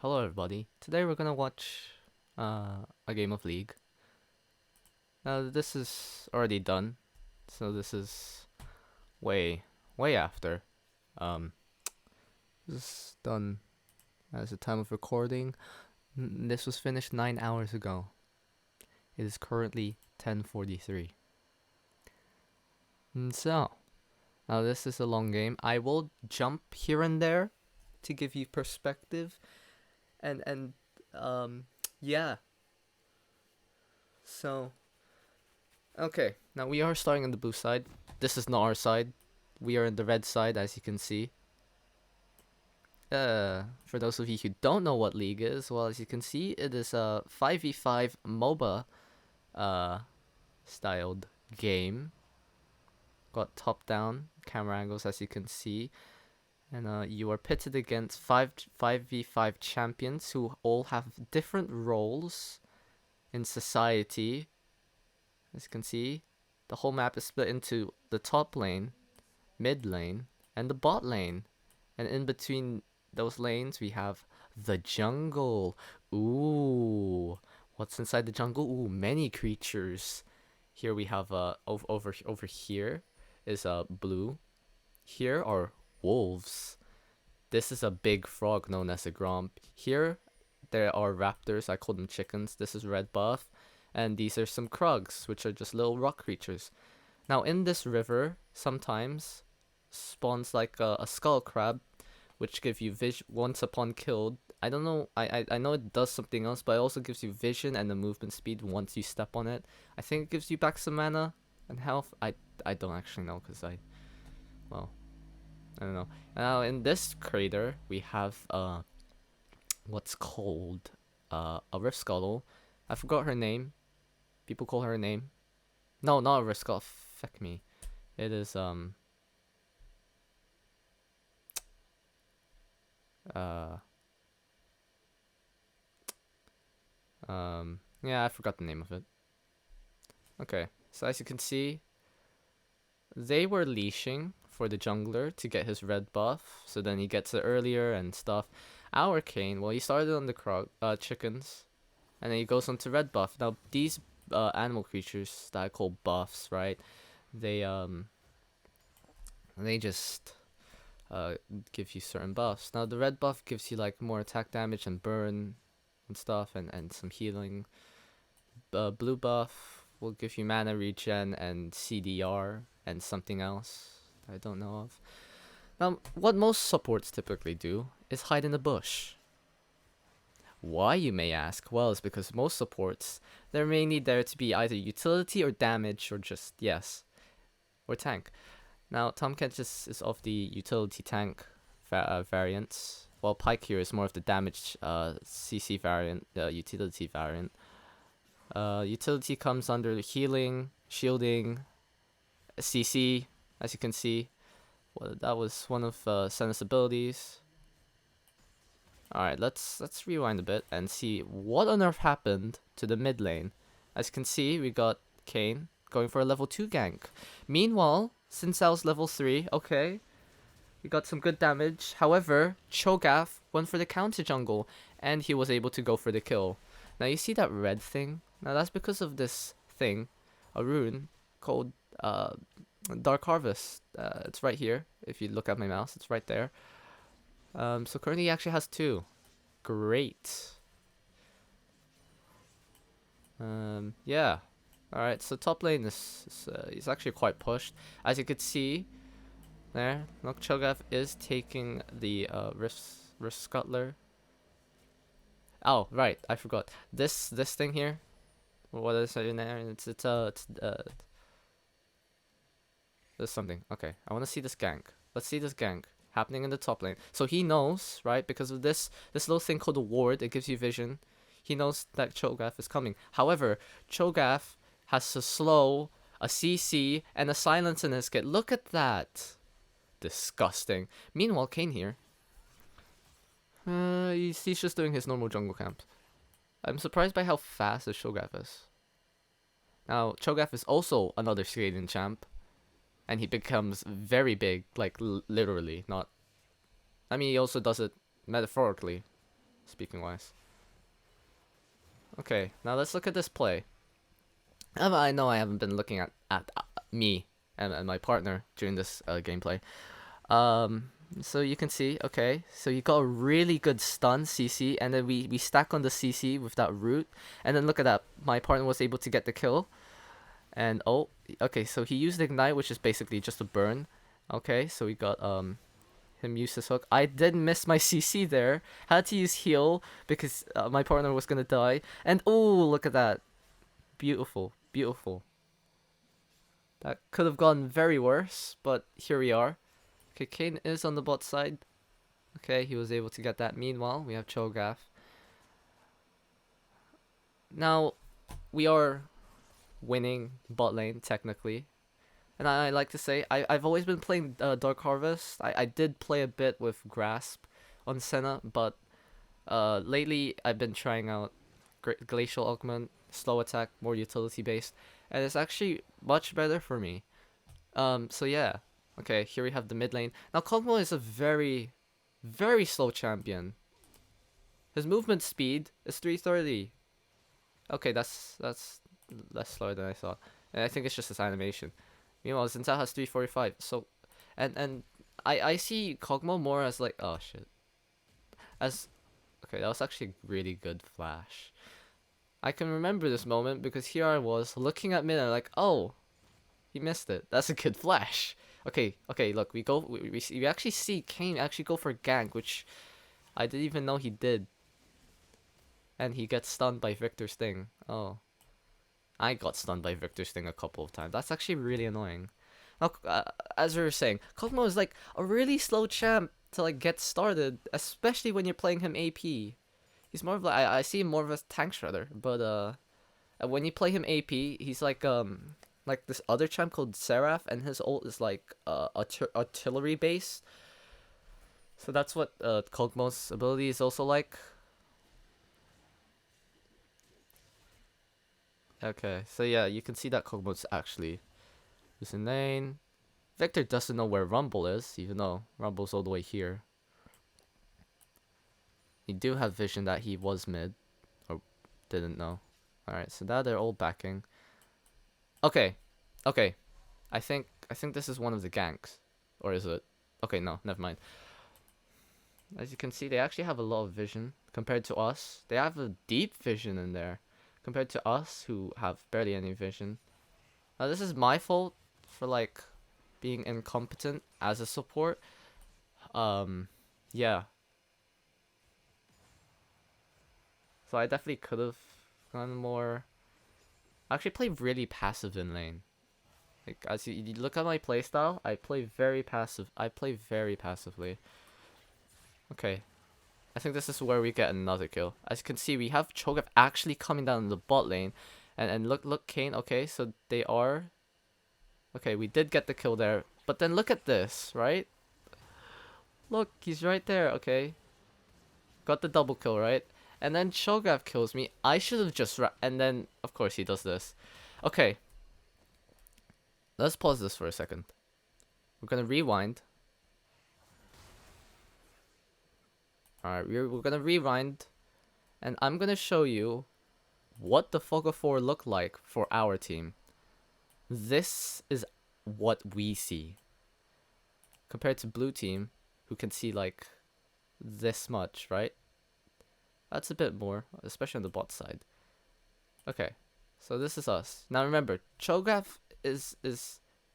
Hello everybody. Today we're gonna watch a game of League. Now this is already done, so this is way after. Um, this is done as the time of recording. This was finished 9 hours ago. It is currently 10:43. So now this is a long game. I will jump here and there to give you perspective, and yeah. So okay, now we are starting on the blue side. This is not our side. We are in the red side, as you can see. For those of you who don't know what League is, well, as you can see, it is a 5v5 MOBA uh, styled game. Got top-down camera angles, as you can see. And you are pitted against 5v5 champions who all have different roles in society. As you can see, the whole map is split into the top lane, mid lane, and the bot lane. And in between those lanes, we have the jungle. Ooh, what's inside the jungle? Ooh, many creatures. Here we have over here is blue. Here are wolves. This is a big frog known as a gromp. Here there are raptors. I call them chickens. This is red buff. And these are some krugs, which are just little rock creatures. Now in this river, sometimes spawns like a skull crab, which gives you vision once upon killed. I don't know. I know it does something else, but it also gives you vision and the movement speed once you step on it. I think it gives you back some mana and health. I don't actually know because well, I don't know. Now in this crater we have what's called a rift scuttle. I forgot her name. People call her a name. No, not a rift scuttle. Fuck me. It is uh yeah, I forgot the name of it. Okay, so as you can see, they were leashing for the jungler to get his red buff, so then he gets it earlier and stuff. Our Kane, well, he started on the chickens, and then he goes on to red buff. Now these animal creatures that I call buffs, right? They they just give you certain buffs. Now the red buff gives you like more attack damage and burn and stuff, and some healing. Blue buff will give you mana regen and CDR and something else I don't know of. Now, what most supports typically do is hide in the bush. Why, you may ask? Well, it's because most supports, they're mainly there to be either utility or damage or just, yes, or tank. Now, Tom Kent just is of the utility tank variants, while Pike here is more of the damage CC variant, utility variant. Utility comes under healing, shielding, CC, as you can see. Well, that was one of Senna's abilities. Alright, let's rewind a bit and see what on earth happened to the mid lane. As you can see, we got Kayn going for a level 2 gank. Meanwhile, since I was level 3, okay, we got some good damage. However, Cho'Gath went for the counter jungle, and he was able to go for the kill. Now you see that red thing? Now that's because of this thing, a rune, called Dark Harvest. It's right here. If you look at my mouse, it's right there. So currently he actually has 2. Great. Yeah. Alright, so top lane is actually quite pushed. As you could see, there, Cho'Gath is taking the Rift Scuttler. Oh, right, I forgot. This thing here. What is it in there? There's something. Okay, I want to see this gank. Let's see this gank happening in the top lane. So he knows, right? Because of this little thing called a ward, it gives you vision. He knows that Cho'Gath is coming. However, Cho'Gath has a slow, a CC, and a silence in his kit. Look at that. Disgusting. Meanwhile, Kayn here. He's just doing his normal jungle camp. I'm surprised by how fast the Cho'Gath is. Now, Cho'Gath is also another Skaden champ. And he becomes very big, like literally, not... I mean, he also does it metaphorically. speaking wise. Okay, now let's look at this play. I know I haven't been looking at me and my partner during this gameplay. Um, so you can see, okay, so you got a really good stun CC, and then we stack on the CC with that root, and then look at that, my partner was able to get the kill, and oh, okay, so he used Ignite, which is basically just a burn. Okay, so we got him use his hook. I did miss my CC there, had to use heal because my partner was gonna die, and oh, look at that, beautiful, beautiful. That could have gone very worse, but here we are. Okay, Kane is on the bot side. Okay, he was able to get that. Meanwhile, we have Cho'Gath. Now, we are winning bot lane, technically. And I like to say, I've always been playing Dark Harvest. I did play a bit with Grasp on Senna, but lately I've been trying out Glacial Augment, Slow Attack, more utility based, and it's actually much better for me. So yeah. Okay, here we have the mid lane. Now Kog'Maw is a very, very slow champion. His movement speed is 330. Okay, that's less slower than I thought. And I think it's just his animation. Meanwhile, Zinzao has 345. So, and I see Kog'Maw more as like, oh shit. As, okay, that was actually a really good flash. I can remember this moment because here I was looking at mid and like, oh, he missed it. That's a good flash. Okay, look, we actually see Kane actually go for gank, which I didn't even know he did. And he gets stunned by Victor's thing. Oh. I got stunned by Victor's thing a couple of times. That's actually really annoying. Now, as we were saying, Kog'Maw is like a really slow champ to like get started, especially when you're playing him AP. He's more of like, I see him more of a tank shredder, but when you play him AP, he's like this other champ called Seraph, and his ult is like artillery based. So that's what Kog'Maw's ability is also like. Okay, so yeah, you can see that Kog'Maw's actually losing lane. Victor doesn't know where Rumble is, even though Rumble's all the way here. You do have vision that he was mid, or didn't know. Alright, so now they're all backing. Okay. I think this is one of the ganks. Or is it? Okay, no, never mind. As you can see, they actually have a lot of vision compared to us. They have a deep vision in there compared to us who have barely any vision. Now this is my fault for like being incompetent as a support. Yeah. So I definitely could have gone more. I actually play really passive in lane. Like as you look at my playstyle, I play very passive. I play very passively. Okay, I think this is where we get another kill. As you can see, we have Cho'Gath actually coming down in the bot lane, and look Kane. Okay, so they are. Okay, we did get the kill there, but then look at this, right? Look, he's right there. Okay, got the double kill, right? And then Cho'Gath kills me. I should have just and then of course he does this. Okay, let's pause this for a second. We're gonna rewind. Alright, we're gonna rewind, and I'm gonna show you what the Fog of 4 look like for our team. This is what we see. Compared to blue team, who can see like this much, right? That's a bit more, especially on the bot side. Okay, so this is us. Now remember, Cho'Gath is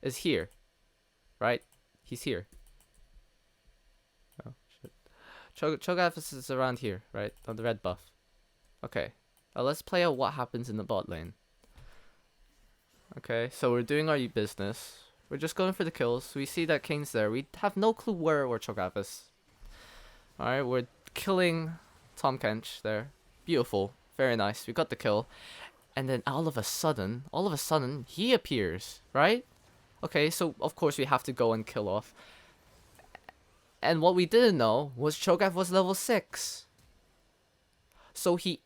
here, right? He's here. Oh shit. Cho'Gath is around here, right? On the red buff. Okay, now let's play out what happens in the bot lane. Okay, so we're doing our business. We're just going for the kills. We see that Kane's there. We have no clue where Cho'Gath is. Alright, we're killing Tom Kench there. Beautiful. Very nice. We got the kill. And then all of a sudden, he appears, right? Okay, so of course we have to go and kill off. And what we didn't know was Cho'Gath was level 6. So he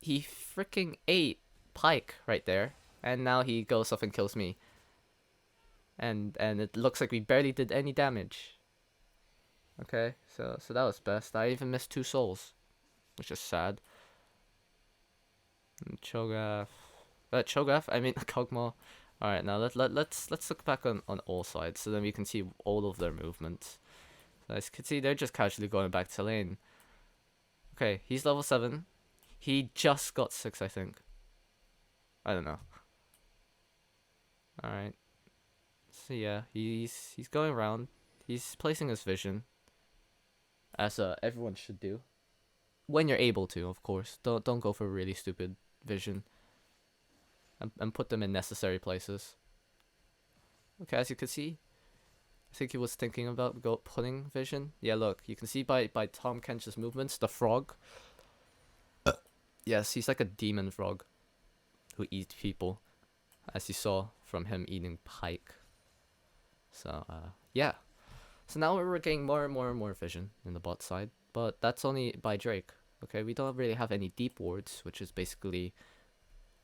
freaking ate Pike right there. And now he goes off and kills me. And it looks like we barely did any damage. Okay, so that was best. I even missed 2 souls. which is sad. And Cho'Gath. I mean Kog'Maw. All right, now let's look back on all sides, so then we can see all of their movements. So as you can see, they're just casually going back to lane. Okay, he's level 7. He just got 6, I think. I don't know. All right. So yeah, he's going around. He's placing his vision, as everyone should do. When you're able to, of course. Don't go for really stupid vision. And put them in necessary places. Okay, as you can see, I think he was thinking about putting vision. Yeah, look, you can see by Tom Kench's movements, the frog. Yes, he's like a demon frog who eats people, as you saw from him eating Pike. So yeah. So now we're getting more and more vision in the bot side, but that's only by Drake. Okay, we don't really have any deep wards, which is basically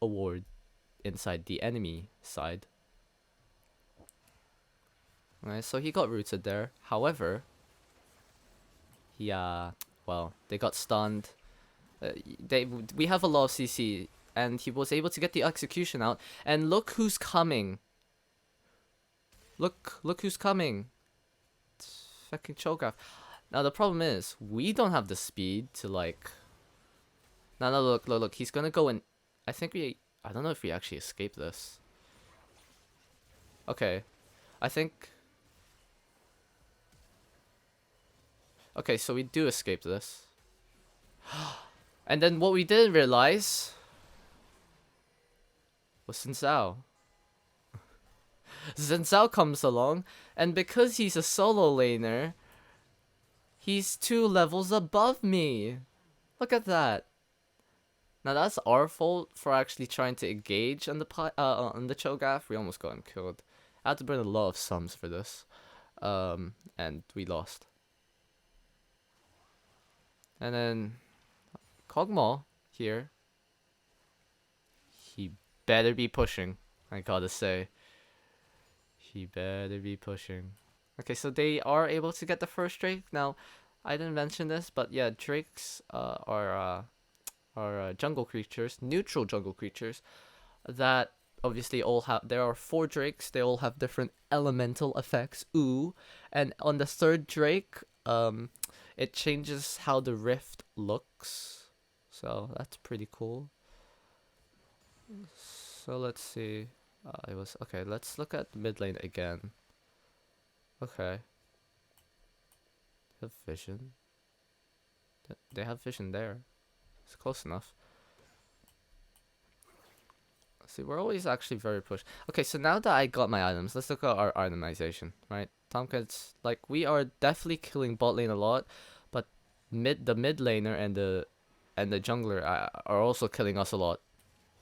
a ward inside the enemy side. Alright, so he got rooted there. However, he well, they got stunned. We have a lot of CC, and he was able to get the execution out. And look who's coming. Look who's coming. It's fucking Cho'Gath. Now the problem is we don't have the speed to like. Now look. He's gonna go in. I don't know if we actually escape this. Okay, I think. Okay, so we do escape this. And then what we didn't realize was Xin Zhao. Xin Zhao comes along, and because he's a solo laner, he's 2 levels above me. Look at that. Now that's our fault for actually trying to engage on the Cho'Gath. We almost got him killed. I had to burn a lot of sums for this, and we lost. And then Kog'Maw here. He better be pushing. I gotta say, he better be pushing. Okay, so they are able to get the first Drake. Now, I didn't mention this, but yeah, Drakes are jungle creatures, neutral jungle creatures, that obviously all have. There are 4 Drakes. They all have different elemental effects. Ooh, and on the 3rd Drake, it changes how the rift looks. So that's pretty cool. So let's see. It was okay. Let's look at mid lane again. Okay. Have vision. They have vision there. It's close enough. See, we're always actually very pushed. Okay, so now that I got my items, let's look at our itemization, right? Tomcat's like, we are definitely killing bot lane a lot, but the mid laner and the jungler are also killing us a lot.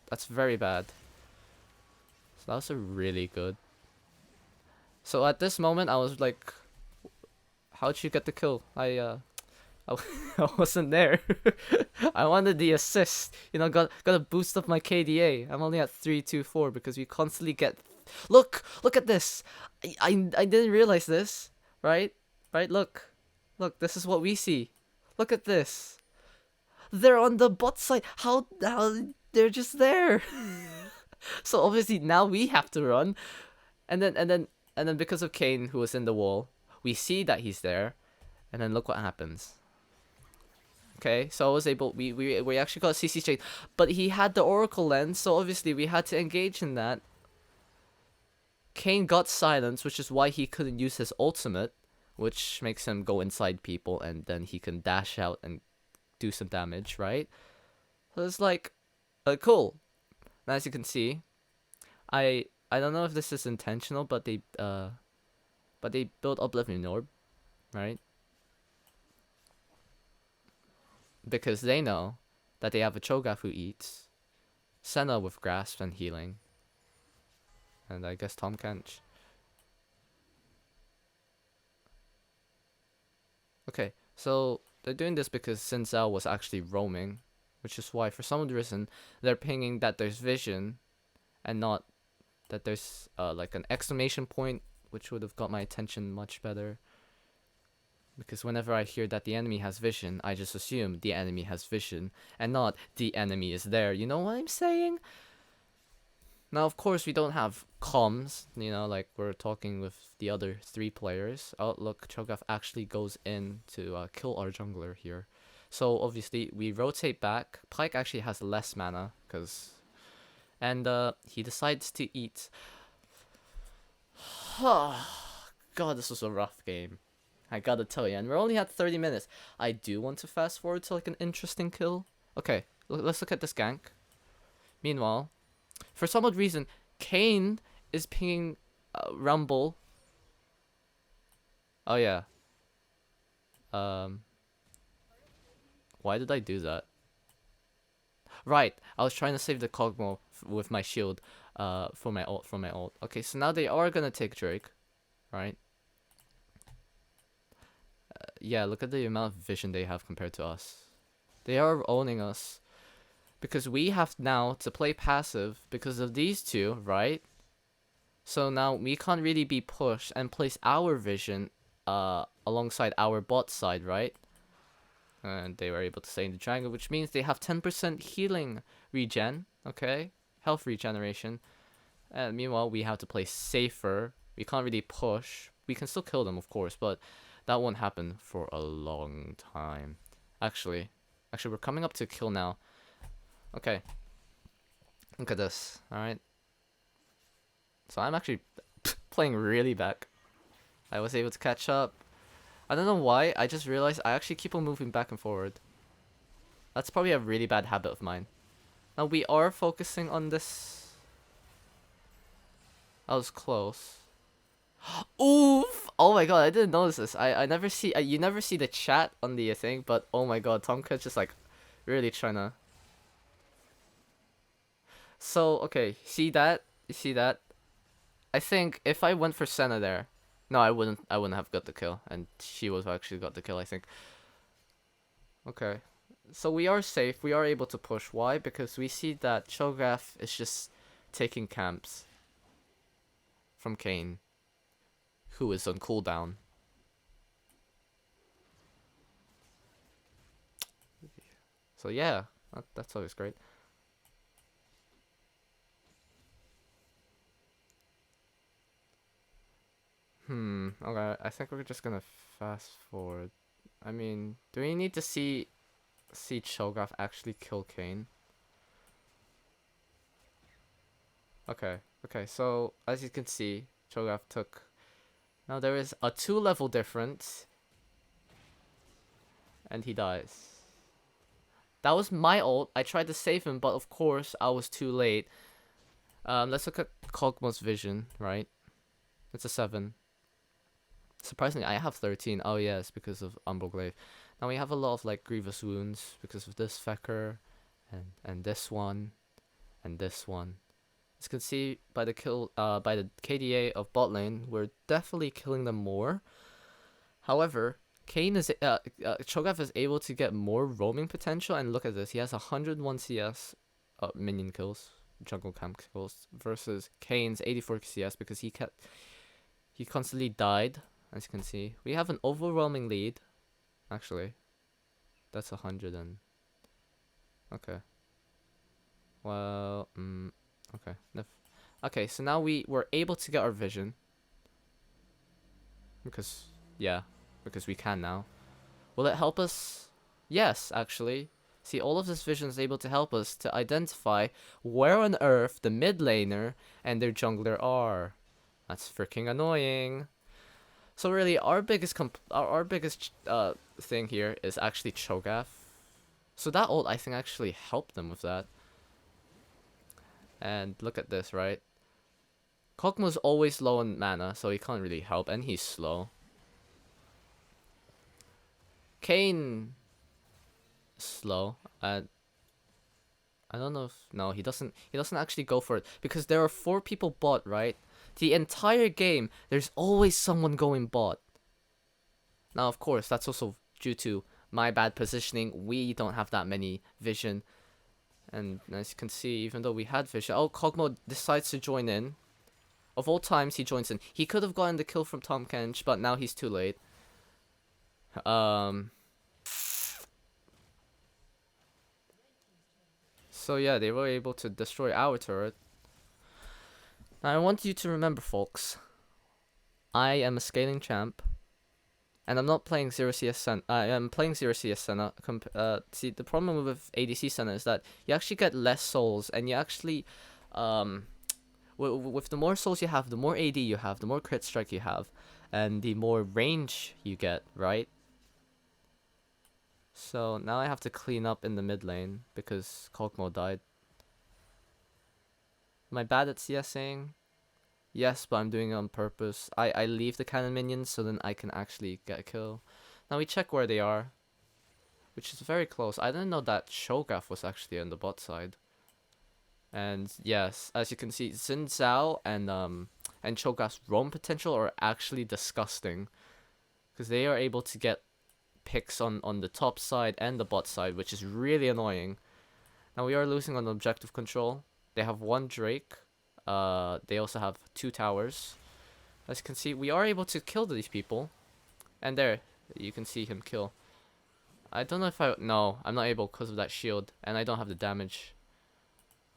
That's very bad. So that was a really good. So at this moment, I was like, how'd you get the kill? I wasn't there. I wanted the assist. You know, gotta boost up my KDA. I'm only at 324 because we constantly get. Look at this. I didn't realize this. Right. Look. This is what we see. Look at this. They're on the bot side. How they're just there. So obviously now we have to run, and then because of Kayn, who was in the wall, we see that he's there, and then look what happens. Okay, so I was able. We actually got CC straight, but he had the Oracle lens, so obviously we had to engage in that. Kayn got silence, which is why he couldn't use his ultimate, which makes him go inside people, and then he can dash out and do some damage, right? So it's like, cool. And as you can see, I don't know if this is intentional, but they built Oblivion Orb, right? Because they know that they have a Cho'Gath who eats, Senna with Grasp and healing, and I guess Tahm Kench. Okay, so they're doing this because Xin Zhao was actually roaming, which is why, for some reason, they're pinging that there's vision, and not that there's like an exclamation point, which would have got my attention much better. Because whenever I hear that the enemy has vision, I just assume the enemy has vision and not the enemy is there. You know what I'm saying? Now, of course, we don't have comms, you know, like we're talking with the other 3 players. Oh, look, Cho'Gath actually goes in to kill our jungler here. So, obviously, we rotate back. Pyke actually has less mana, and he decides to eat. God, this was a rough game. I gotta tell you, and we're only at 30 minutes. I do want to fast forward to like an interesting kill. Okay, let's look at this gank. Meanwhile, for some odd reason, Kayn is pinging Rumble. Oh yeah. Why did I do that? Right, I was trying to save the Kog'Maw with my shield for my ult. Okay, so now they are gonna take Drake, right? Yeah, look at the amount of vision they have compared to us. They are owning us. Because we have now to play passive because of these two, right? So now we can't really be pushed and place our vision alongside our bot side, right? And they were able to stay in the triangle, which means they have 10% healing regen, okay? Health regeneration. And meanwhile, we have to play safer. We can't really push. We can still kill them, of course, but that won't happen for a long time. Actually, we're coming up to kill now. Okay. Look at this, alright? So I'm actually playing really back. I was able to catch up. I don't know why, I just realized I actually keep on moving back and forward. That's probably a really bad habit of mine. Now we are focusing on this. That was close. Oof! Oh my god, I didn't notice this. I never see, you never see the chat on the thing, but oh my god, Tomka's just like really trying to. So, okay, see that? You see that? I think if I went for Senna there, no, I wouldn't have got the kill, and she would have actually got the kill, I think. Okay, so we are safe, we are able to push. Why? Because we see that Cho'Gath is just taking camps from Kayn, who is on cooldown. So yeah, that's always great. Okay, I think we're just gonna fast forward. I mean, do we need to see Cho'Gath actually kill Kayn? Okay, so as you can see, Cho'Gath took. Now there is a 2-level difference, and he dies. That was my ult. I tried to save him, but of course I was too late. Let's look at Kog'Maw's vision, right? It's a 7. Surprisingly, I have 13. Oh yes, because of Umbral. Now we have a lot of like grievous wounds because of this Fecker, and this one, and this one. As you can see by the by the KDA of bot lane, we're definitely killing them more. However, Cho'Gath is able to get more roaming potential, and look at this. He has 101 CS minion kills, jungle camp kills, versus Kayn's 84 CS because he constantly died. As you can see, we have an overwhelming lead. Actually, that's 100 and. Okay. Well, okay. Okay, so now we were able to get our vision. Because we can now. Will it help us? Yes, actually. See, all of this vision is able to help us to identify where on earth the mid laner and their jungler are. That's freaking annoying. So really, our biggest thing here is actually Cho'Gath. So that ult, I think, actually helped them with that. And look at this, right? Kog'Maw's always low on mana, so he can't really help, and he's slow. Kayn, slow. I don't know if no, he doesn't actually go for it because there are 4 people bot, right? The entire game, there's always someone going bot. Now, of course, that's also due to my bad positioning. We don't have that many vision. And as you can see, even though we had vision... Oh, Kog'Maw decides to join in. Of all times, he joins in. He could have gotten the kill from Tahm Kench, but now he's too late. Um. So yeah, they were able to destroy our turret. Now I want you to remember, folks. I am a scaling champ, and I'm not playing 0CS Senna. I am playing 0CS Senna. See, the problem with ADC Senna is that you actually get less souls, and you actually, with the more souls you have, the more AD you have, the more crit strike you have, and the more range you get, right? So now I have to clean up in the mid lane because Kog'Maw died. Am I bad at CSing? Yes, but I'm doing it on purpose. I leave the cannon minions so then I can actually get a kill. Now we check where they are, which is very close. I didn't know that Sho'Gath was actually on the bot side. And yes, as you can see, Xin Zhao and Cho'Gath's roam potential are actually disgusting, because they are able to get picks on the top side and the bot side, which is really annoying. Now we are losing on objective control. They have one Drake. They also have 2 towers. As you can see, we are able to kill these people. And there, you can see him kill. I don't know if no, I'm not able because of that shield, and I don't have the damage.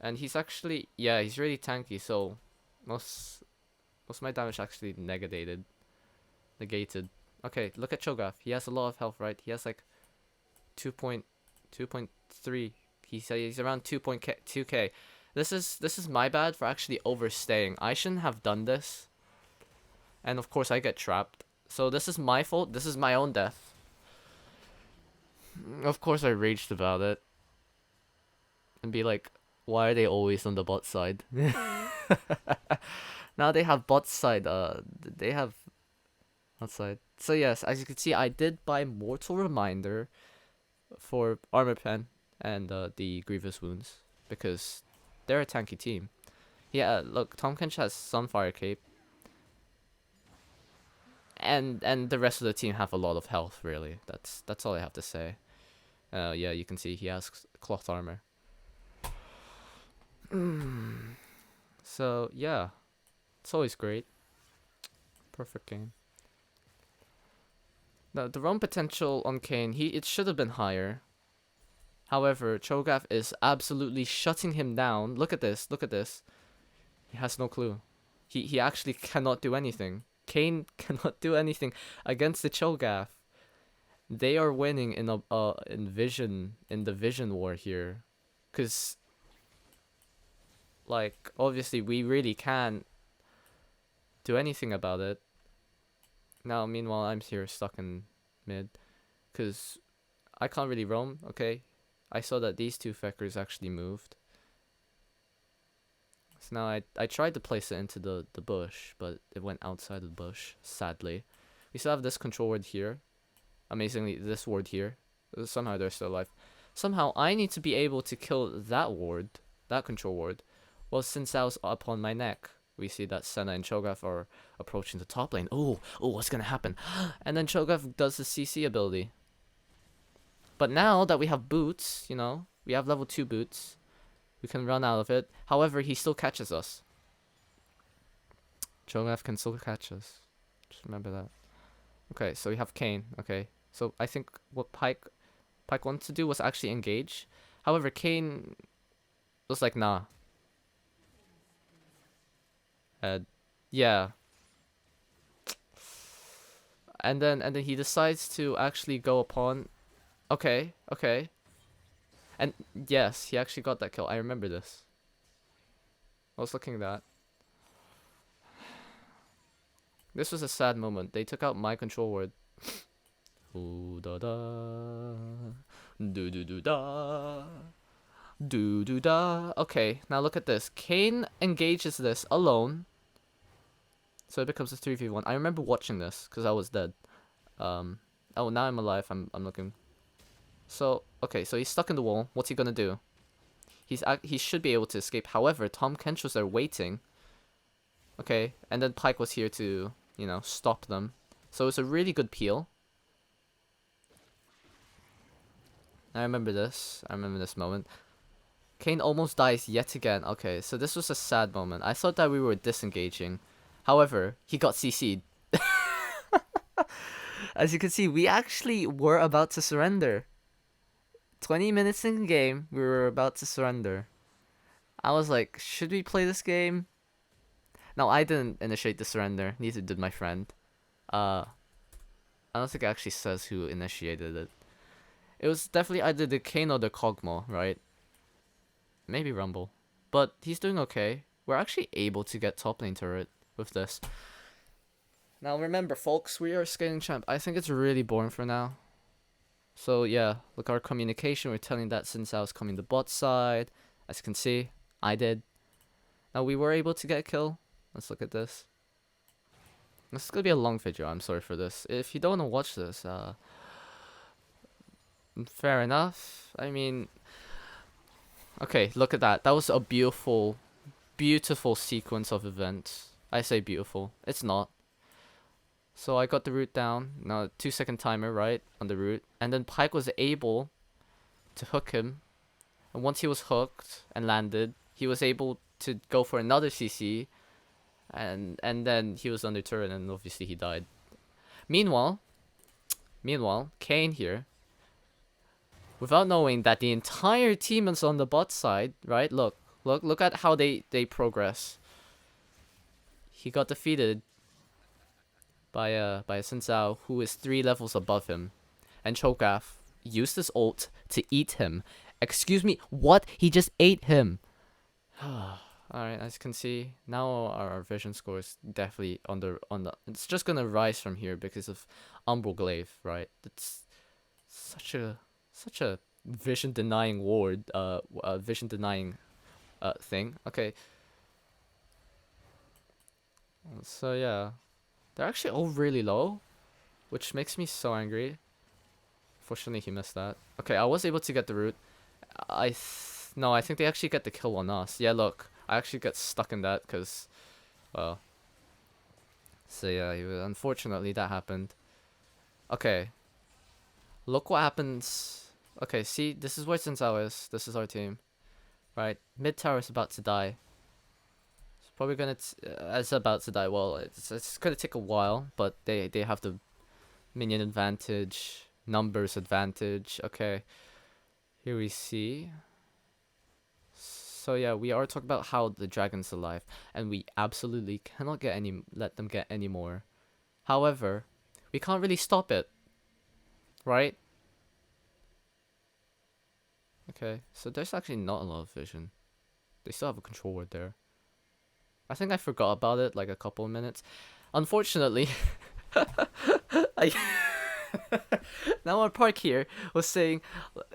And he's actually, yeah, he's really tanky, so most of my damage actually negated. Okay, look at Cho'Gath. He has a lot of health, right? He has like 2.3. He's around 2K. This is my bad for actually overstaying. I shouldn't have done this. And of course I get trapped. So this is my fault. This is my own death. Of course I raged about it. And be like, why are they always on the bot side? Now they have bot side, they have outside. So yes, as you can see, I did buy Mortal Reminder for Armor Pen and the Grievous Wounds, because they're a tanky team. Yeah, look, Tahm Kench has Sunfire Cape. And the rest of the team have a lot of health, really. That's all I have to say. Yeah, you can see he has cloth armor. So yeah, it's always great. Perfect game. Now the roam potential on Kayn, it should have been higher. However, Cho'Gath is absolutely shutting him down. Look at this. Look at this. He has no clue. He actually cannot do anything. Kayn cannot do anything against the Cho'Gath. They are winning in the vision war here, cause like obviously we really can't do anything about it. Now meanwhile I'm here stuck in mid, cause I can't really roam. Okay, I saw that these 2 feckers actually moved. So now I tried to place it into the bush, but it went outside of the bush, sadly. We still have this control ward here. Amazingly, this ward here. Somehow they're still alive. Somehow I need to be able to kill that ward, that control ward. Well, since I was up on my neck, we see that Senna and Cho'Gath are approaching the top lane. Oh, what's gonna happen? And then Cho'Gath does the CC ability. But now that we have boots, you know, we have level 2 boots, we can run out of it. However, he still catches us. Cho'Gath can still catch us. Just remember that. Okay, so we have Kayn. Okay, so I think what Pyke wanted to do was actually engage. However, Kayn was like, nah. Yeah. And then he decides to actually go upon. Okay. And yes, he actually got that kill. I remember this. I was looking at that. This was a sad moment. They took out my control word. Ooh da da. Do do do da. Do do da. Okay, now look at this. Kayn engages this alone. So it becomes a 3v1. I remember watching this because I was dead. Oh, now I'm alive. I'm looking. So okay, so he's stuck in the wall. What's he gonna do? He should be able to escape. However, Tahm Kench was there waiting. Okay, and then Pyke was here to, you know, stop them. So it's a really good peel. I remember this. I remember this moment. Kayn almost dies yet again. Okay, so this was a sad moment. I thought that we were disengaging. However, he got CC'd. As you can see, we actually were about to surrender. 20 minutes in the game, we were about to surrender. I was like, should we play this game? No, I didn't initiate the surrender. Neither did my friend. I don't think it actually says who initiated it. It was definitely either the Kane or the Kog'Maw, right? Maybe Rumble. But he's doing okay. We're actually able to get top lane turret with this. Now remember, folks, we are scaling champ. I think it's really boring for now. So yeah, look, our communication, we're telling that since I was coming the bot side. As you can see, I did. Now we were able to get a kill. Let's look at this. This is gonna be a long video, I'm sorry for this. If you don't want to watch this, fair enough. I mean, okay, look at that. That was a beautiful, beautiful sequence of events. I say beautiful. It's not. So I got the root down. Now 2-second timer, right, on the root. And then Pyke was able to hook him. And once he was hooked and landed, he was able to go for another CC. And then he was under turret and obviously he died. Meanwhile, Kane here, without knowing that the entire team is on the bot side, right? Look at how they progress. He got defeated by a Sun Tzu who is 3 levels above him, and Cho'Gath used his ult to eat him. Excuse me, what? He just ate him. Alright, as you can see, now our vision score is definitely on the it's just gonna rise from here because of Umbral Glaive, right? It's such a vision denying ward, vision denying thing. Okay. So yeah, they're actually all really low, which makes me so angry. Fortunately, he missed that. Okay, I was able to get the root. No, I think they actually get the kill on us. Yeah, look, I actually got stuck in that because, well. So yeah, unfortunately that happened. Okay. Look what happens. Okay, see, this is where Sun Tzu is. This is our team, right? Mid tower is about to die. It's probably gonna. It's about to die. Well, it's gonna take a while, but they have the minion advantage, numbers advantage. Okay, here we see. So yeah, we are talking about how the dragon's alive, and we absolutely cannot let them get any more. However, we can't really stop it, right? Okay, so there's actually not a lot of vision. They still have a control ward there. I think I forgot about it like a couple of minutes. Unfortunately, now our park here was saying,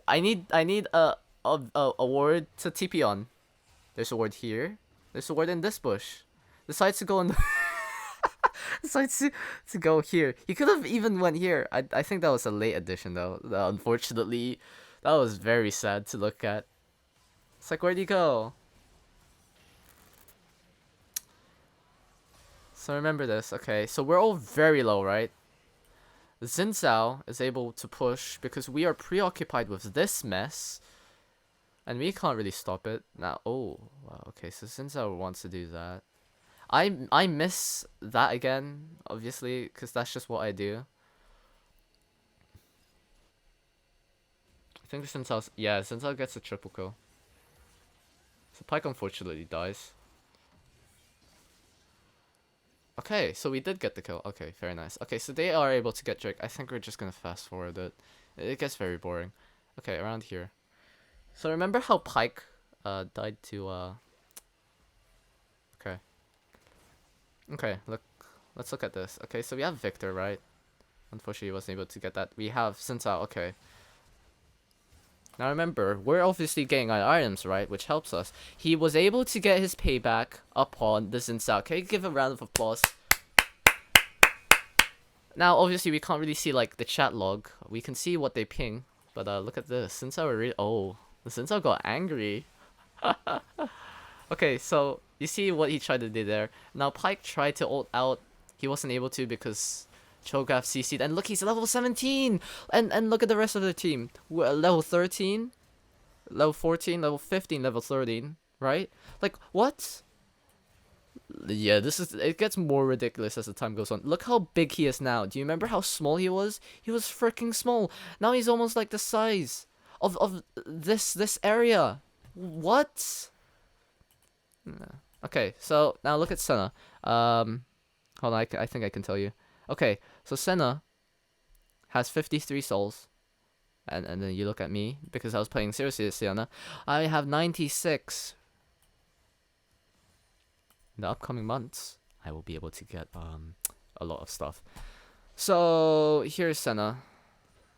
I need a ward to TP on. There's a ward here. There's a ward in this bush. Decides to go on. Decides to go here. He could have even went here. I think that was a late addition though. Unfortunately, that was very sad to look at. It's like, where'd he go? So remember this. Okay, so we're all very low, right? Xin Zhao is able to push because we are preoccupied with this mess. And we can't really stop it. Now, oh, wow, okay, so Xin Zhao wants to do that. I miss that again, obviously, because that's just what I do. I think Xin Zhao gets a triple kill. So Pyke unfortunately dies. Okay, so we did get the kill. Okay, very nice. Okay, so they are able to get Drake. I think we're just gonna fast forward it. It gets very boring. Okay, around here. So remember how Pyke died to Okay, let's look at this. Okay, so we have Victor, right? Unfortunately he wasn't able to get that. We have Sun Tzu, okay. Now remember, we're obviously getting our items, right? Which helps us. He was able to get his payback upon the Sun Tzu. Okay, give a round of applause. Now obviously we can't really see like the chat log. We can see what they ping. But look at this. Sun Tzu really the Sun Tzu got angry. Okay, so you see what he tried to do there. Now Pyke tried to ult out. He wasn't able to because Cho'Gath CC'd. And look, he's level 17! And look at the rest of the team. We're level 13, level 14, level 15, level 13, right? Like, what? Yeah, it gets more ridiculous as the time goes on. Look how big he is now. Do you remember how small he was? He was freaking small. Now he's almost like the size of this area. What? Yeah. Okay, so now look at Senna. Hold on, I think I can tell you. Okay, so Senna has 53 souls. And then you look at me, because I was playing seriously this Sienna. I have 96. In the upcoming months, I will be able to get a lot of stuff. So here's Senna.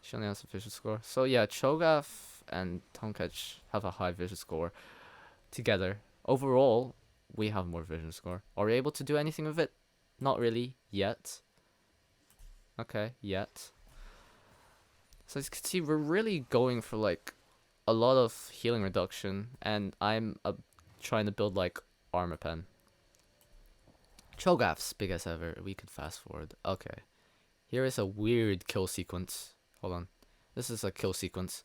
She only has a vision score. So yeah, Cho'Gath and Tonkach have a high vision score together. Overall, we have more vision score. Are we able to do anything with it? Not really yet. Okay, yet. So as you can see, we're really going for like a lot of healing reduction, and I'm trying to build like armor pen. Cho'Gath's big as ever. We could fast forward. Okay. Here is a weird kill sequence. Hold on. This is a kill sequence.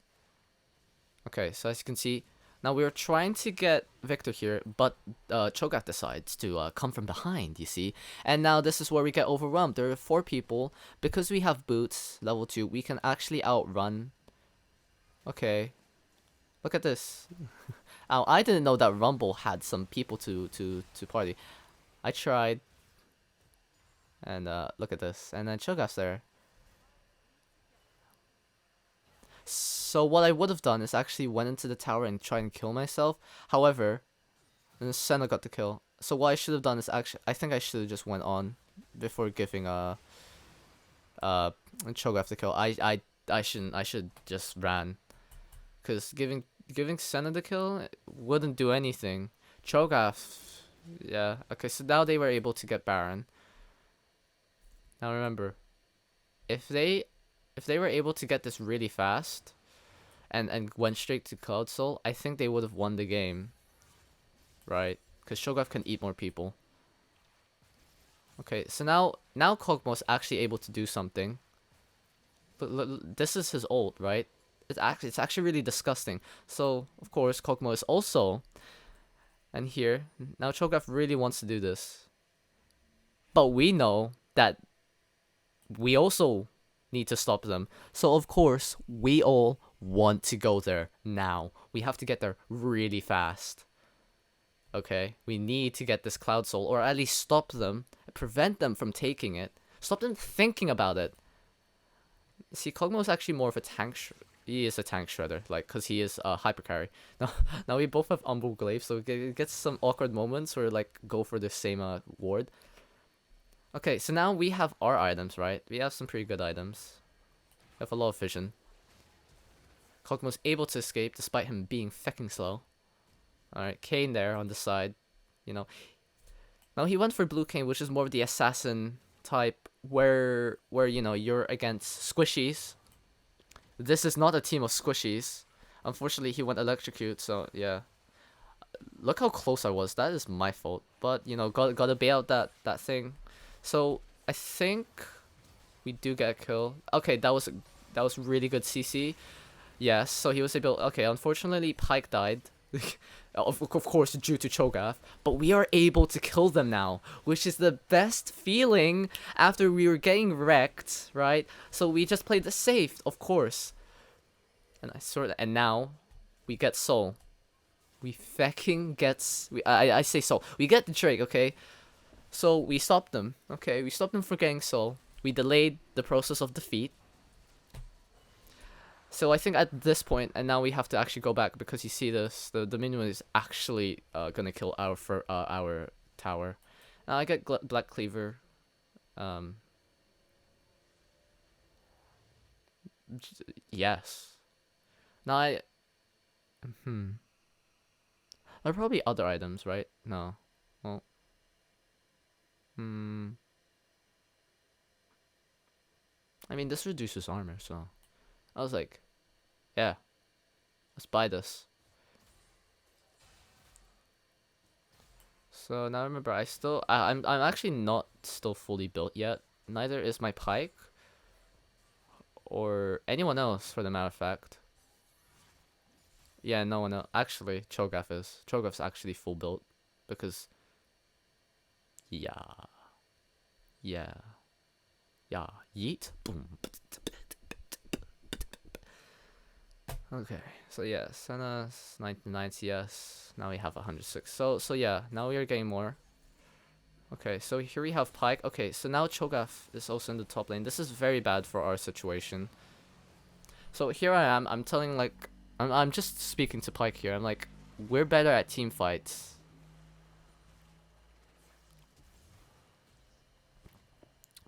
Okay, so as you can see, now we're trying to get Victor here, but Cho'Gath decides to come from behind, you see. And now this is where we get overwhelmed. There are 4 people. Because we have boots, level 2, we can actually outrun. Okay. Look at this. Ow, I didn't know that Rumble had some people to party. I tried. And look at this. And then Cho'Gath's there. So what I would have done is actually went into the tower and tried and kill myself. However, then Senna got the kill. So what I should have done is actually, I think I should have just went on before giving Cho'Gath the kill. I shouldn't. I should just ran, cause giving Senna the kill wouldn't do anything. Cho'Gath, yeah. Okay, so now they were able to get Baron. Now remember, if they were able to get this really fast, and went straight to Cloud Soul, I think they would have won the game. Right? Because Cho'Gath can eat more people. Okay, so now Kog'Maw's actually able to do something. Look, this is his ult, right? It's actually really disgusting. So of course Kog'Maw is also, and here now Cho'Gath really wants to do this, but we know that we also need to stop them. So of course we all want to go there now. We have to get there really fast. Okay, we need to get this Cloud Soul, or at least stop them, prevent them from taking it, stop them thinking about it. See, Kog'Maw's actually more of a tank. He is a tank shredder, like, cause he is a hyper carry. Now we both have Umbral Glaive, so it gets some awkward moments where like go for the same ward. Okay, so now we have our items, right? We have some pretty good items. We have a lot of vision. Kog'Maw's able to escape despite him being fecking slow. Alright, Kayn there on the side. You know. Now he went for Blue Kayn, which is more of the assassin type, where you know, you're against squishies. This is not a team of squishies. Unfortunately, he went electrocute, so yeah. Look how close I was. That is my fault. But, you know, gotta bail out that thing. So, I think we do get a kill. Okay, that was really good CC. Yes, so he was able... Okay, unfortunately, Pyke died. Of course, due to Cho'Gath. But we are able to kill them now, which is the best feeling after we were getting wrecked, right? So we just played the safe, of course. And and now we get Soul. We fecking gets... I say Soul. We get the Drake, okay? So we stopped them, okay? We stopped them from getting Soul. We delayed the process of defeat. So I think at this point, and now we have to actually go back, because you see this, the minion is actually gonna kill our tower. Now I get Black Cleaver. Yes. Now there are probably other items, right? No. Well. I mean, this reduces armor, so I was like, yeah, let's buy this. So now remember, I'm actually not still fully built yet. Neither is my Pyke, or anyone else for the matter of fact. Yeah, no one else. Actually, Cho'Gath is. Cho'Gath's actually full built, because Yeah. Yeah. Yeah. Yeet. Boom. Okay. So yeah, Senna's 99 CS. Now we have 106. So yeah, now we are getting more. Okay, so here we have Pyke. Okay, so now Cho'Gath is also in the top lane. This is very bad for our situation. So here I am. I'm telling like, I'm just speaking to Pyke here. I'm like, we're better at team fights.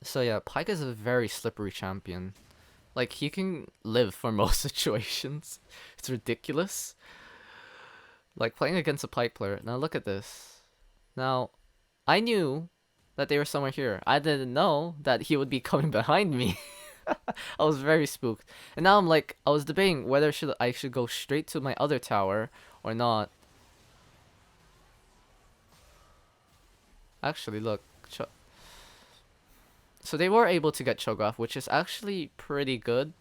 So yeah, Pyke is a very slippery champion. Like he can live for most situations. It's ridiculous. Like playing against a Pyke player. Now look at this. Now, I knew that they were somewhere here. I didn't know that he would be coming behind me. I was very spooked. And now I'm like, I was debating whether I should go straight to my other tower or not. Actually, look. So they were able to get Cho'Gath, which is actually pretty good.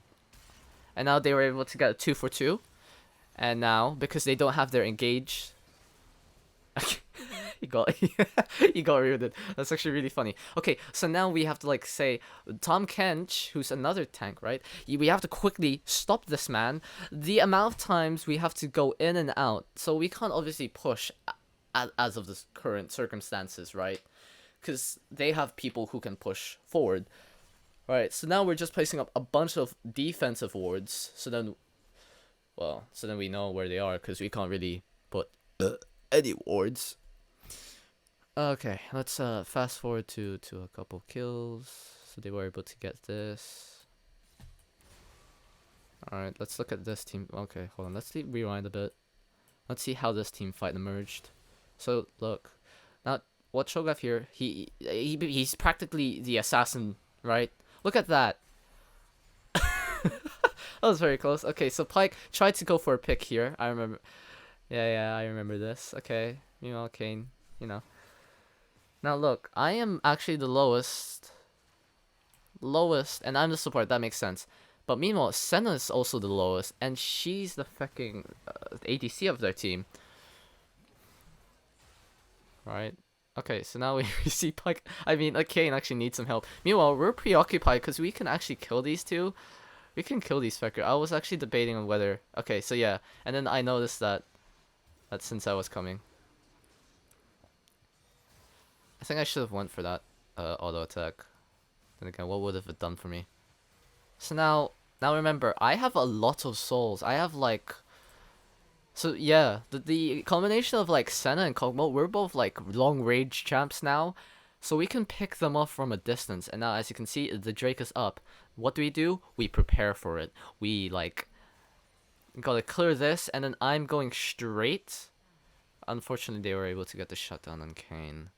And now they were able to get a 2 for 2. And now, because they don't have their engage... he got rooted. That's actually really funny. Okay, so now we have to like say Tahm Kench, who's another tank, right? We have to quickly stop this man. The amount of times we have to go in and out, so we can't obviously push as of the current circumstances, right? Because they have people who can push forward. Right, so now we're just placing up a bunch of defensive wards, so then we know where they are, because we can't really put any wards. Okay, let's fast forward to a couple kills. So they were able to get this. Alright, let's look at this team. Okay, hold on, let's rewind a bit. Let's see how this team fight emerged. So, look. Now, what Cho'Gath here, he's practically the assassin, right? Look at that. That was very close. Okay, so Pyke tried to go for a pick here. I remember. Yeah, I remember this. Okay, meanwhile, Kayn, you know. Now look, I am actually the lowest, and I'm the support. That makes sense. But meanwhile, Senna is also the lowest, and she's the fucking ADC of their team. Right. Okay, so now we see Pyke. I mean, Kayn actually needs some help. Meanwhile, we're preoccupied because we can actually kill these two. We can kill these fuckers. I was actually debating on whether. Okay, so yeah, and then I noticed that since I was coming, I think I should have went for that auto attack. Then again, what would have it done for me? So now remember, I have a lot of souls. I have like. So yeah, the combination of like Senna and Kog'Maw, we're both like long range champs now, so we can pick them off from a distance. And now, as you can see, the Drake is up. What do? We prepare for it. We like gotta clear this, and then I'm going straight. Unfortunately, they were able to get the shutdown on Kayn.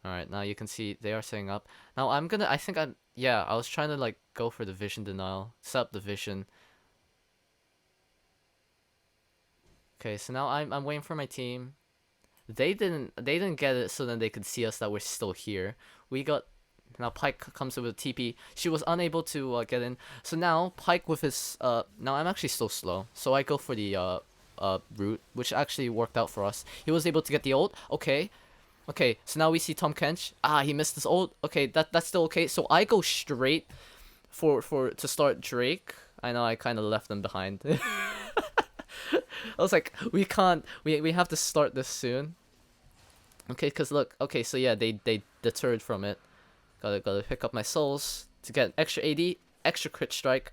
Alright, now you can see they are setting up. Now I was trying to like go for the vision denial, set up the vision. Okay, so now I'm waiting for my team. They didn't get it, so then they could see us that we're still here. Now Pyke comes in with a TP. She was unable to get in. So now Pyke with his now I'm actually still slow. So I go for the route, which actually worked out for us. He was able to get the ult. Okay. Okay, so now we see Tahm Kench. He missed his ult. Okay, that's still okay. So I go straight to start Drake. I know I kind of left them behind. I was like, we have to start this soon. Okay, cause look, okay, so yeah, they deterred from it. Gotta pick up my souls to get extra AD, extra crit strike.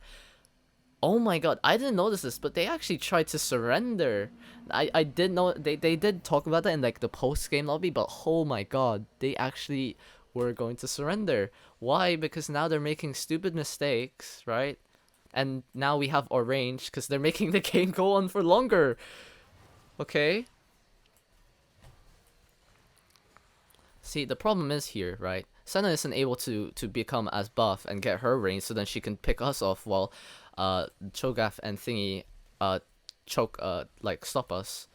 Oh my god, I didn't notice this, but they actually tried to surrender. I did know they did talk about that in like the post game lobby, but oh my god, they actually were going to surrender. Why? Because now they're making stupid mistakes, right? And now we have our range because they're making the game go on for longer. Okay. See, the problem is here, right? Senna isn't able to become as buff and get her range, so then she can pick us off while Cho'Gath and Thingy stop us.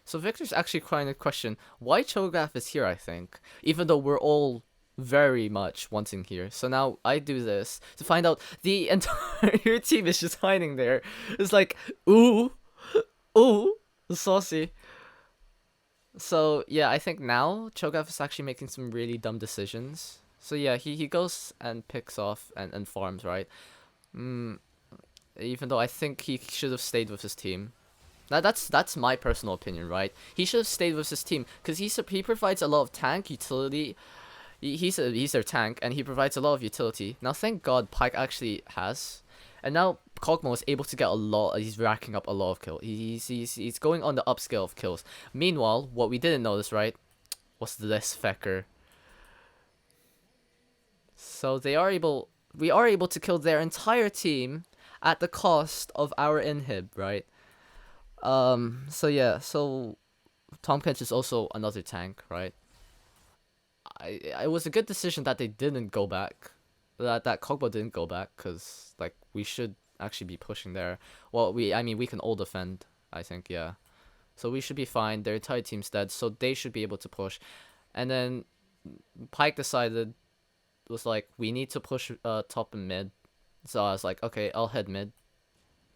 So Victor's actually trying to question why Cho'Gath is here, I think, even though we're all very much wanting here. So now I do this to find out the entire team is just hiding there. It's like, ooh, saucy. So yeah, I think now Cho'Gath is actually making some really dumb decisions. So yeah, he goes and picks off and farms, right? Mm, even though I think he should have stayed with his team. That's my personal opinion, right? He should have stayed with his team because he provides a lot of tank utility. He's their tank and he provides a lot of utility. Now thank God Pyke actually has, and now Kog'Maw is able to get a lot. He's racking up a lot of kills. He's going on the upscale of kills. Meanwhile, what we didn't notice, right, was this fecker. So we are able to kill their entire team at the cost of our inhib, right? So yeah, so Tom Kench is also another tank, right? It was a good decision that they didn't go back, that Kog'Maw didn't go back, cause like we should actually be pushing there. Well, I mean we can all defend, I think, yeah. So we should be fine. Their entire team's dead, so they should be able to push. And then Pyke decided, was like, we need to push top and mid. So I was like, okay, I'll head mid.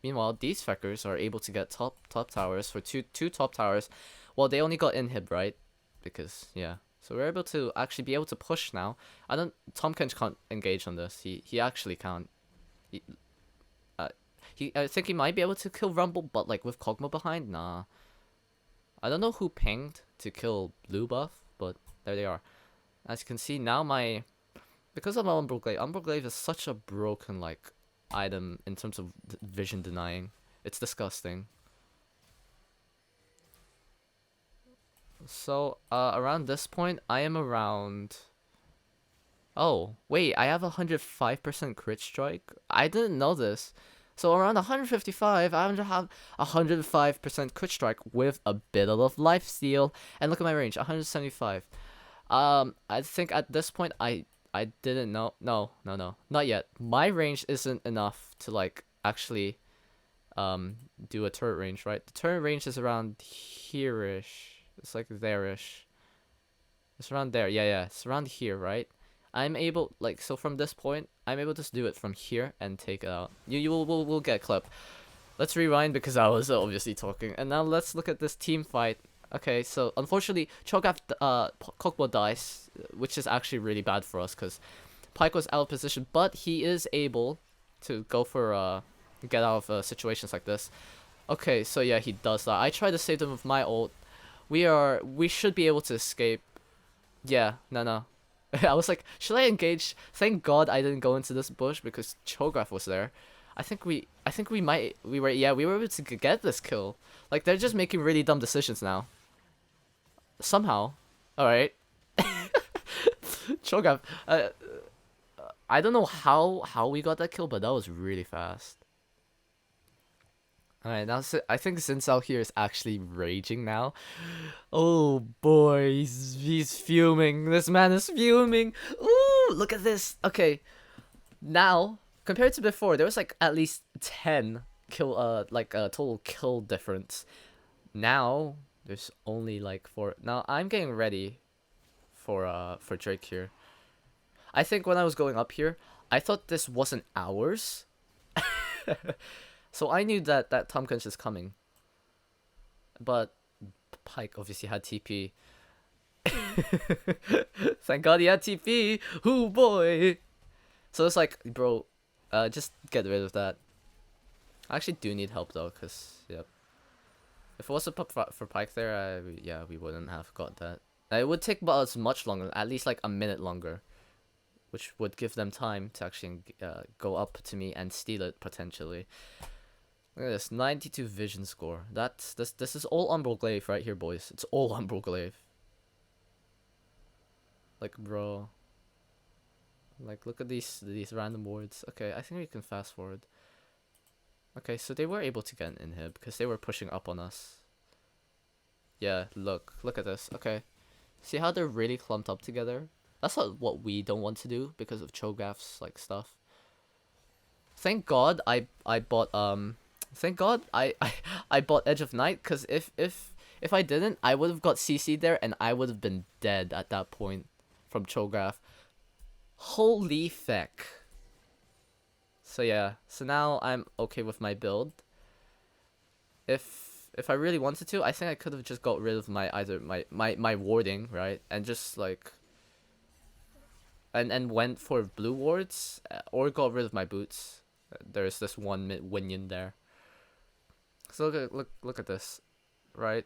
Meanwhile, these feckers are able to get top towers for two top towers. Well, they only got inhib, right? Because yeah. So we're able to actually be able to push now. I don't. Tom Kench can't engage on this. He actually can't. He, uh, I think he might be able to kill Rumble, but like with Kog'Maw behind, nah. I don't know who pinged to kill Blue Buff, but there they are. As you can see now, because of Umbral Glaive is such a broken like item in terms of vision denying. It's disgusting. So around this point, I am around. Oh wait, I have 105% crit strike. I didn't know this. So around 155, I have 105% crit strike with a bit of life steal. And look at my range, 175. I think at this point I didn't know. No, not yet. My range isn't enough to like actually do a turret range, right? The turret range is around here-ish. It's like there-ish. It's around there. Yeah, it's around here, right? I'm able, like, so from this point, I'm able to do it from here and take it out. You will get clip. Let's rewind because I was obviously talking. And now let's look at this team fight. Okay, so unfortunately, Cho'Gath Kog'Maw dies, which is actually really bad for us because Pyke was out of position, but he is able to go for get out of situations like this. Okay, so yeah, he does that. I tried to save them with my ult. We should be able to escape. Yeah, no. I was like, should I engage? Thank God I didn't go into this bush because Cho'Gath was there. We were able to get this kill. Like they're just making really dumb decisions now. Somehow. All right. Cho'Gath. I don't know how we got that kill, but that was really fast. All right, now I think Sin out here is actually raging now. Oh boy, he's fuming. This man is fuming. Ooh, look at this. Okay, now compared to before, there was like at least 10 kill like a total kill difference. Now there's only like 4. Now I'm getting ready for Drake here. I think when I was going up here, I thought this wasn't ours. So I knew that Tompkins is coming. But Pyke obviously had TP. Thank God he had TP. Hoo boy. So it's like, bro, just get rid of that. I actually do need help though, cause yep. If it wasn't for Pyke there, we wouldn't have got that. It would take us much longer, at least like a minute longer, which would give them time to actually go up to me and steal it potentially. Look at this, 92 vision score. This is all Umbral Glaive right here, boys. It's all Umbral Glaive. Like, bro. Like, look at these random wards. Okay, I think we can fast forward. Okay, so they were able to get an inhib because they were pushing up on us. Yeah, look at this. Okay, see how they're really clumped up together? That's not what we don't want to do because of Cho'Gath's like stuff. Thank God I bought Thank God I bought Edge of Night because if I didn't, I would have got CC'd there and I would have been dead at that point from Cho'Gath. Holy feck. So yeah, so now I'm okay with my build. if I really wanted to, I think I could have just got rid of my either my warding, right, and just like and went for blue wards, or got rid of my boots. There's this one minion there. So look at this, right?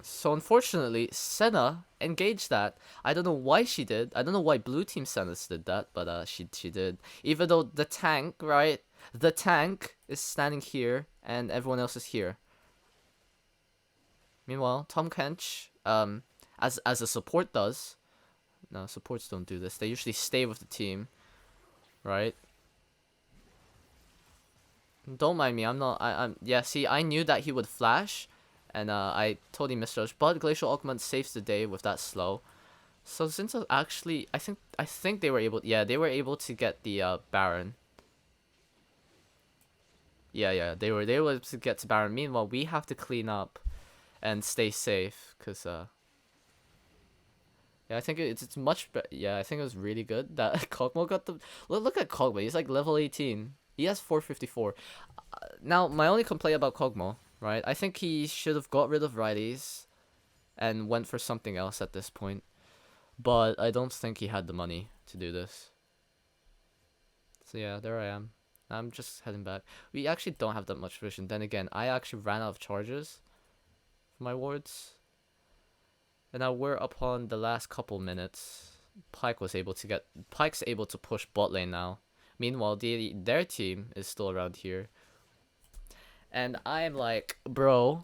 So unfortunately, Senna engaged that. I don't know why she did. I don't know why blue team Senna did that, but she did. Even though the tank, right? The tank is standing here and everyone else is here. Meanwhile, Tom Kench, as a support does. No, supports don't do this. They usually stay with the team, right? Don't mind me. I'm. Yeah. See, I knew that he would flash, and I totally misjudged. But Glacial Augment saves the day with that slow. So since actually, I think they were able. Yeah, they were able to get the Baron. Yeah, they were able to get to Baron. Meanwhile, we have to clean up and stay safe, cause yeah, I think it's much better. Yeah, I think it was really good that Kog'Maw got the. Look at Kog'Maw. He's like level 18. He has 454. Now, my only complaint about Kog'Maw, right? I think he should have got rid of Righties and went for something else at this point. But I don't think he had the money to do this. So yeah, there I am. I'm just heading back. We actually don't have that much vision. Then again, I actually ran out of charges for my wards. And now we're upon the last couple minutes. Pyke's able to push bot lane now. Meanwhile, their team is still around here. And I'm like, bro,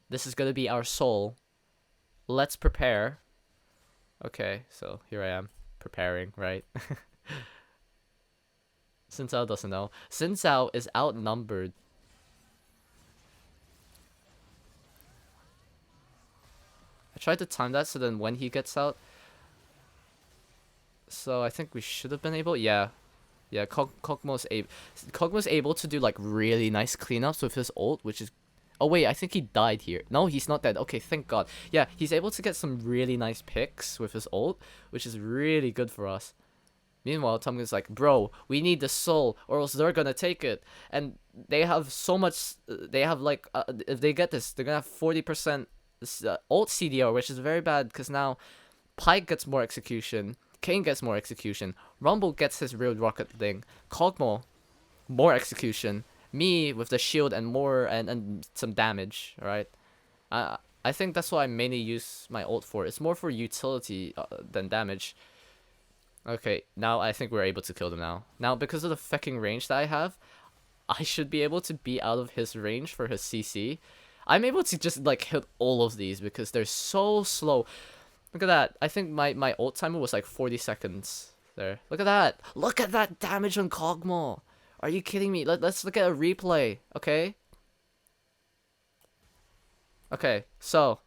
this is gonna be our soul. Let's prepare. Okay, so here I am, preparing, right? Xin Zhao doesn't know. Xin Zhao is outnumbered. I tried to time that so then when he gets out. So I think we should have been able. Yeah, Kog'Maw's able to do like really nice cleanups with his ult, which is. Oh wait, I think he died here. No, he's not dead. Okay, thank God. Yeah, he's able to get some really nice picks with his ult, which is really good for us. Meanwhile, Tumgan's like, bro, we need the soul, or else they're gonna take it. And they have so much. They have like, if they get this, they're gonna have 40% ult CDR, which is very bad because now Pyke gets more execution, Kane gets more execution, Rumble gets his real rocket thing, Kog'Maw more execution, me with the shield and more and some damage. Right, I think that's what I mainly use my ult for. It's more for utility than damage. Okay, now I think we're able to kill them now. Now, because of the fucking range that I have, I should be able to be out of his range for his CC. I'm able to just like hit all of these because they're so slow. Look at that. I think my ult timer was like 40 seconds there. Look at that. Look at that damage on Kog'Maw. Are you kidding me? Let's look at a replay, okay? Okay, so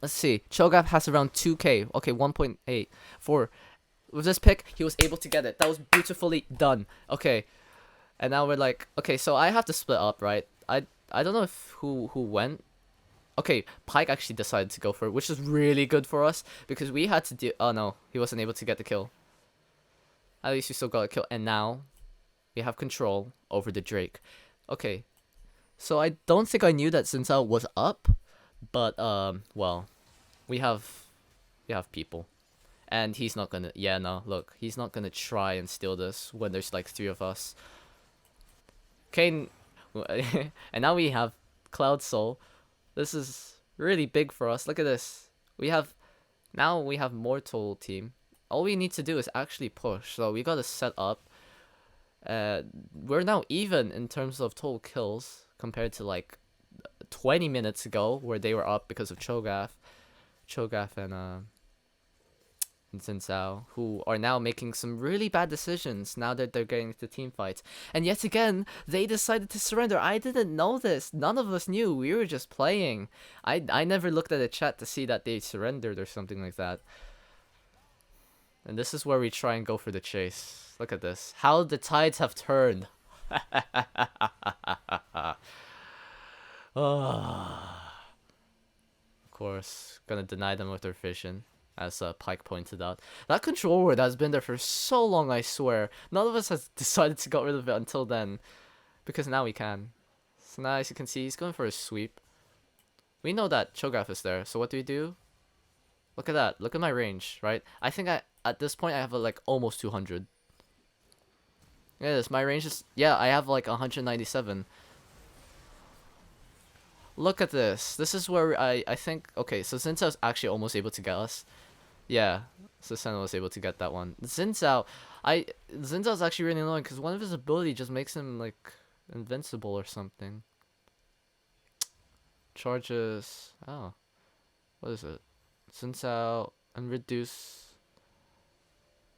let's see. Cho'Gath has around 2k. Okay, 1.8. With this pick, he was able to get it. That was beautifully done. Okay. And now we're like, okay, so I have to split up, right? I don't know if who went. Okay, Pyke actually decided to go for it, which is really good for us because we had to do. Oh no, he wasn't able to get the kill. At least we still got a kill, and now we have control over the Drake. Okay, so I don't think I knew that Xin Zhao was up, but well, we have people, and he's not gonna. Yeah, no, look, he's not gonna try and steal this when there's like 3 of us. Kane, and now we have Cloud Soul. This is really big for us. Look at this. Now we have Mortal team. All we need to do is actually push. So we gotta set up. We're now even in terms of total kills compared to like 20 minutes ago where they were up because of Cho'Gath and Xin Zhao, who are now making some really bad decisions now that they're getting into team fights. And yet again, they decided to surrender. I didn't know this. None of us knew. We were just playing. I never looked at the chat to see that they surrendered or something like that. And this is where we try and go for the chase. Look at this. How the tides have turned. Oh. Of course, gonna deny them with their vision. as Pike pointed out. That control word has been there for so long, I swear. None of us has decided to get rid of it until then, because now we can. So now, as you can see, he's going for a sweep. We know that Cho'Gath is there, so what do? Look at that. Look at my range, right? I think at this point I have like almost 200. Yeah, this my range is, yeah, I have like 197. Look at this. This is where I think, okay, so Xin Zhao's actually almost able to get us. Yeah, so Senna was able to get that one. Xin Zhao, Xin Zhao's actually really annoying because one of his ability just makes him like invincible or something. Charges, oh, what is it? Xin Zhao and reduce.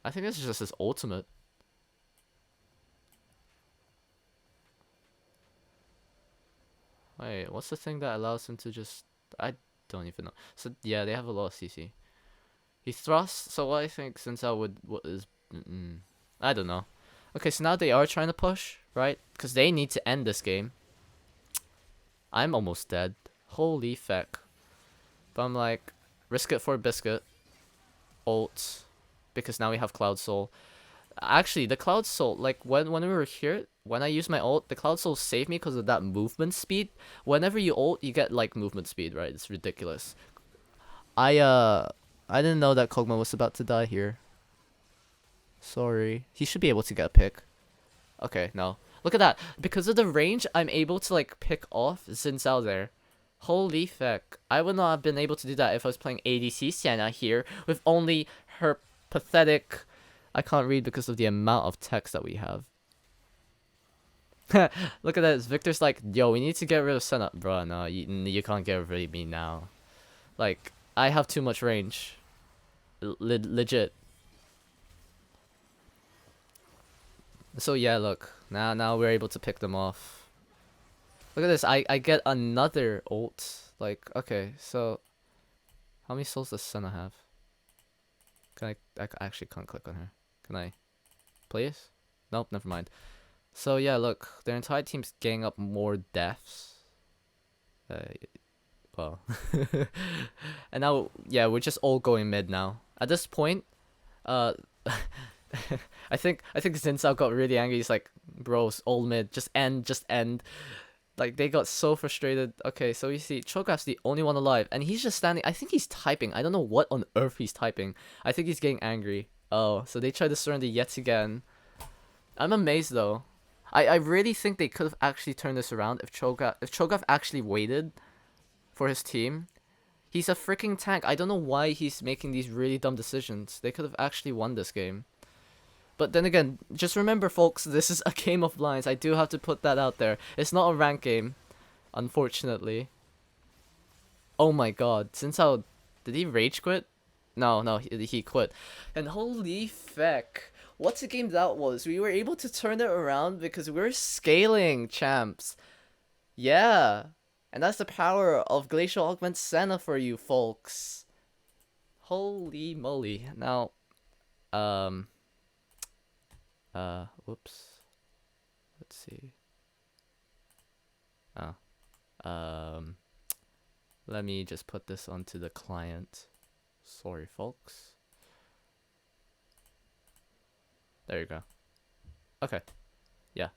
I think this is just his ultimate. Wait, what's the thing that allows him to just... I don't even know. So yeah, they have a lot of CC. He thrusts, so what I think since I would... What is... I don't know. Okay, so now they are trying to push, right? Because they need to end this game. I'm almost dead. Holy feck. But I'm like, risk it for a biscuit. Ult. Because now we have Cloud Soul. Actually, the Cloud Soul, like when we were here, when I used my ult, the Cloud Soul saved me because of that movement speed. Whenever you ult, you get like movement speed, right? It's ridiculous. I didn't know that Kog'Maw was about to die here. Sorry. He should be able to get a pick. Okay, no. Look at that. Because of the range, I'm able to like pick off Xin Zhao there. Holy feck. I would not have been able to do that if I was playing ADC Sienna here with only her pathetic... I can't read because of the amount of text that we have. Look at this. Victor's like, yo, we need to get rid of Senna. Bruh, no, you can't get rid of me now. Like, I have too much range. Legit. So yeah, look. Now we're able to pick them off. Look at this. I get another ult. Like, okay, so... How many souls does Senna have? Can I actually can't click on her. Can I? Please? Nope, never mind. So yeah, look, their entire team's getting up more deaths. Well, and now yeah, we're just all going mid now. At this point, I think Xin Zhao got really angry. He's like, bros, all mid, just end. Like they got so frustrated. Okay, so you see, Cho'Gath's the only one alive, and he's just standing. I think he's typing. I don't know what on earth he's typing. I think he's getting angry. Oh, so they tried to surrender yet again. I'm amazed though. I really think they could have actually turned this around if Cho'Gath actually waited for his team. He's a freaking tank. I don't know why he's making these really dumb decisions. They could have actually won this game. But then again, just remember folks, this is a game of blinds. I do have to put that out there. It's not a rank game, unfortunately. Oh my god, since how... Did he rage quit? No, he quit. And holy feck. What a game that was. We were able to turn it around because we're scaling, champs. Yeah. And that's the power of Glacial Augment Senna for you folks. Holy moly. Now, whoops. Let's see. Let me just put this onto the client. Sorry, folks. There you go. Okay. Yeah.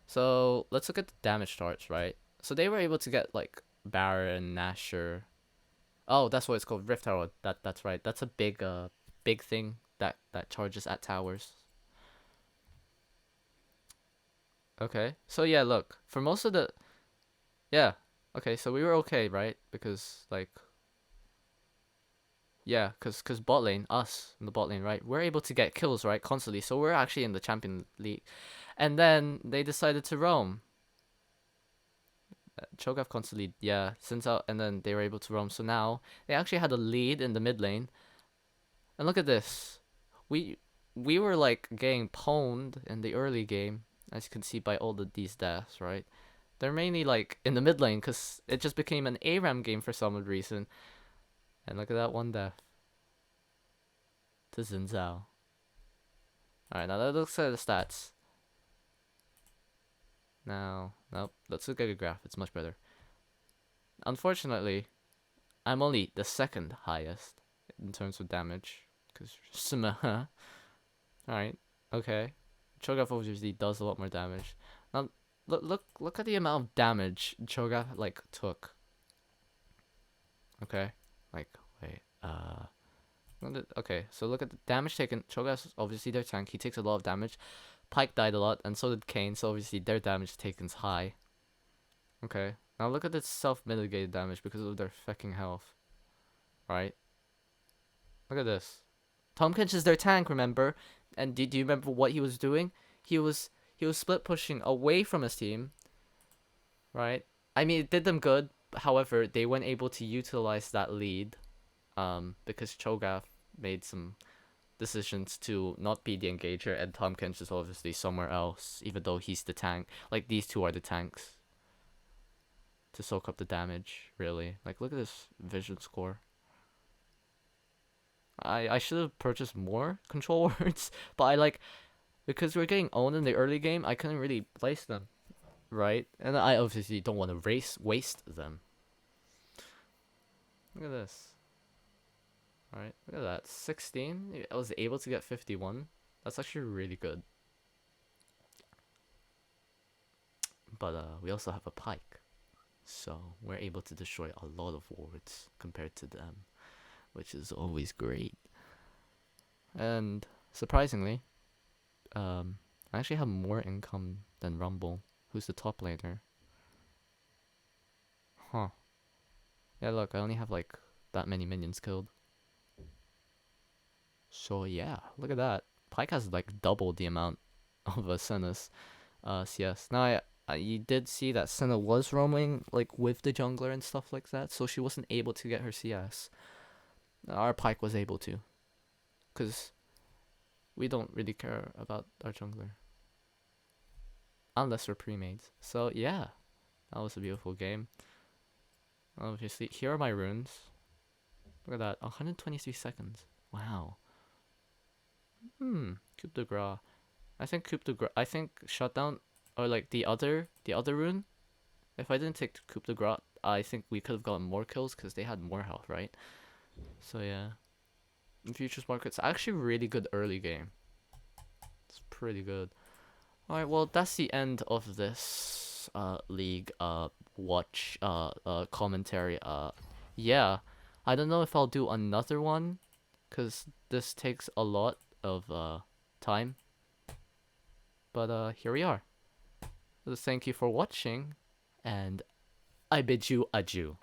So, let's look at the damage charts, right? So they were able to get, like, Baron, Nashor. Oh, that's what it's called, Rift Tower. That's right. That's a big thing that charges at towers. Okay. So yeah, look. For most of the... Yeah. Okay, so we were okay, right? Because, like... Yeah, because bot lane, us in the bot lane, right? We're able to get kills, right? Constantly. So we're actually in the Champion League. And then they decided to roam. Cho'Gath constantly, yeah, since out, and then they were able to roam. So now they actually had a lead in the mid lane. And look at this. We were like getting pwned in the early game, as you can see by all these deaths, right? They're mainly like in the mid lane because it just became an ARAM game for some reason. And look at that one death to Xin Zhao. Alright, now let's look at the stats. Now, nope, let's look at a graph. It's much better. Unfortunately, I'm only the second highest in terms of damage. Because Alright, okay. Cho'Gath obviously does a lot more damage. Now, look at the amount of damage Cho'Gath, like, took. Okay? Like, wait, okay, so look at the damage taken. Cho'Gath's obviously their tank. He takes a lot of damage. Pyke died a lot, and so did Kayn, so obviously their damage taken's high. Okay, now look at the self-mitigated damage because of their fucking health. Right? Look at this. Tahm Kench is their tank, remember? And do you remember what he was doing? He was split pushing away from his team. Right? I mean, it did them good. However, they weren't able to utilize that lead. Because Cho'Gath made some decisions to not be the engager, and Tahm Kench is obviously somewhere else, even though he's the tank. Like, these two are the tanks to soak up the damage, really. Like, look at this vision score. I should have purchased more control words, but because we were getting owned in the early game, I couldn't really place them, right? And I obviously don't want to waste them. Look at this. Alright, look at that. 16. I was able to get 51. That's actually really good. But we also have a Pyke. So we're able to destroy a lot of wards compared to them, which is always great. And surprisingly, I actually have more income than Rumble, who's the top laner. Huh. Yeah, look, I only have like that many minions killed. So yeah, look at that. Pyke has like double the amount of Senna's CS. Now you did see that Senna was roaming like with the jungler and stuff like that, so she wasn't able to get her CS. Our Pyke was able to, because we don't really care about our jungler. Unless we're pre-mades. So yeah, that was a beautiful game. Obviously, here are my runes. Look at that, 123 seconds. Wow. Coup de Grace. I think Shutdown, or like the other rune. If I didn't take Coup de Grace, I think we could have gotten more kills because they had more health, right? So yeah. In Futures Market's actually a really good early game. It's pretty good. Alright, well that's the end of this league watch commentary. Yeah. I don't know if I'll do another one, because this takes a lot of time. But here we are. So thank you for watching, and I bid you adieu.